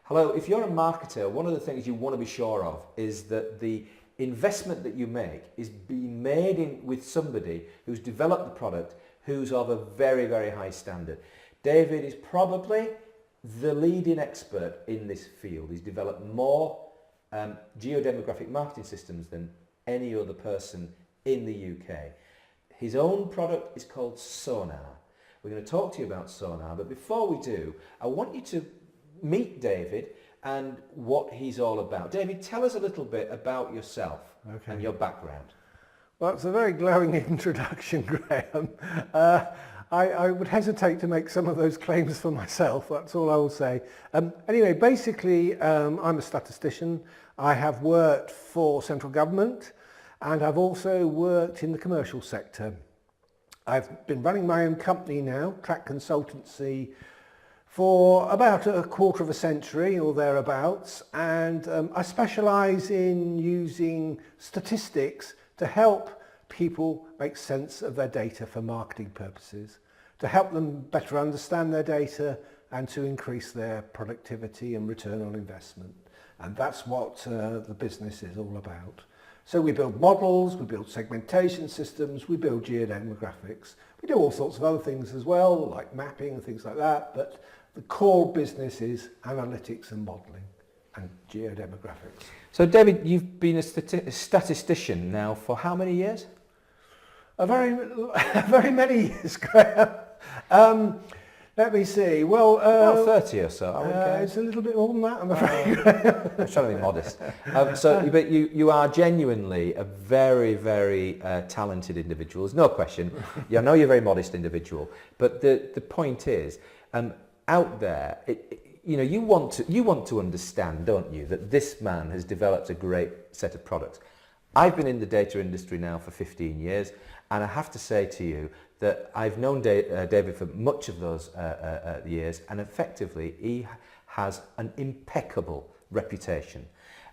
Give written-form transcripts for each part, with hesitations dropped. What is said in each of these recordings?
Hello, if you're a marketer, one of the things you want to be sure of is that the investment that you make is being made with somebody who's developed the product, who's of a very, very high standard. David is probably the leading expert in this field. He's developed more geodemographic marketing systems than any other person in the UK. His own product is called Sonar. We're going to talk to you about Sonar, but before we do, I want you to meet David and what he's all about. David, tell us a little bit about yourself and your background. Well, it's a very glowing introduction, Graham. I would hesitate to make some of those claims for myself, that's all I will say. Anyway, basically, I'm a statistician. I have worked for central government and I've also worked in the commercial sector. I've been running my own company now, Track Consultancy, for about a quarter of a century or thereabouts, and I specialise in using statistics to help people make sense of their data for marketing purposes, to help them better understand their data and to increase their productivity and return on investment. And that's what the business is all about. So we build models, we build segmentation systems, we build geodemographics. We do all sorts of other things as well, like mapping and things like that, but the core business is analytics and modelling and geodemographics. So David, you've been a statistician now for how many years? Very many years, Graham. Let me see. Well, 30 or so. I would guess. It's a little bit more than that, I'm afraid. I'm trying to be modest. But you are genuinely a very, very talented individual. There's no question. I know you're a very modest individual, but the point is, out there, you want to understand, don't you, that this man has developed a great set of products. I've been in the data industry now for 15 years, and I have to say to you that I've known David for much of those years, and effectively he has an impeccable reputation,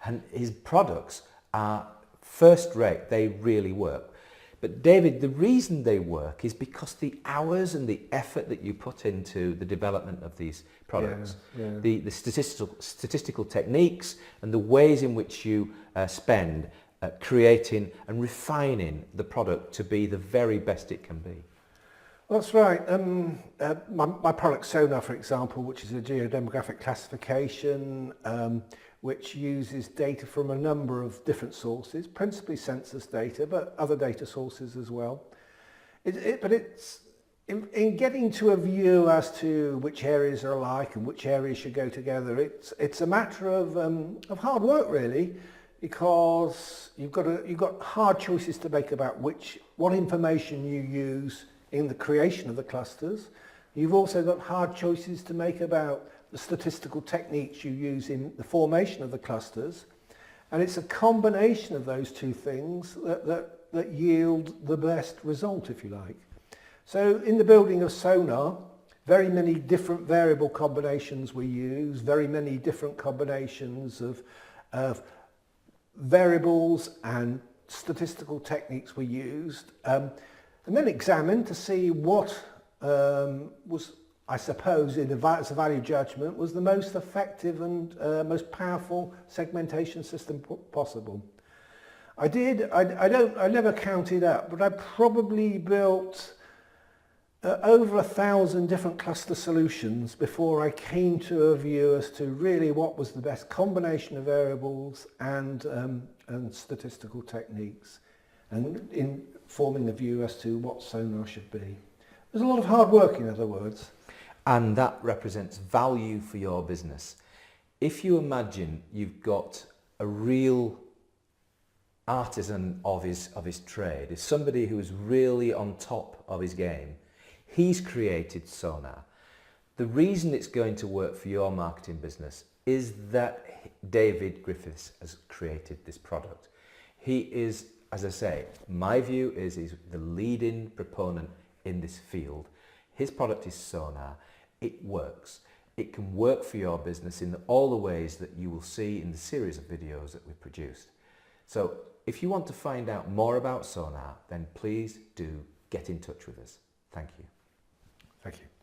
and his products are first rate. They really work. But David, the reason they work is because the hours and the effort that you put into the development of these products, the statistical techniques and the ways in which you spend creating and refining the product to be the very best it can be. That's right. My product Sonar, for example, which is a geodemographic classification, which uses data from a number of different sources, principally census data, but other data sources as well. But it's in getting to a view as to which areas are alike and which areas should go together. It's a matter of hard work, really, because you've got hard choices to make about what information you use in the creation of the clusters. You've also got hard choices to make about the statistical techniques you use in the formation of the clusters. And it's a combination of those two things that yield the best result, if you like. So in the building of Sonar, very many different variable combinations we use, very many different combinations of variables and statistical techniques we used, and then examined to see what was, I suppose, as a value judgment, was the most effective and most powerful segmentation system possible. I never counted up, but I probably built over 1,000 different cluster solutions before I came to a view as to really what was the best combination of variables and statistical techniques, and in forming a view as to what Sonar should be. There's a lot of hard work, in other words. And that represents value for your business. If you imagine you've got a real artisan of his trade, is somebody who is really on top of his game, he's created Sonar. The reason it's going to work for your marketing business is that David Griffiths has created this product. He is, as I say, my view is he's the leading proponent in this field. His product is Sonar. It works. It can work for your business in all the ways that you will see in the series of videos that we've produced. So if you want to find out more about Sonar, then please do get in touch with us. Thank you. Thank you.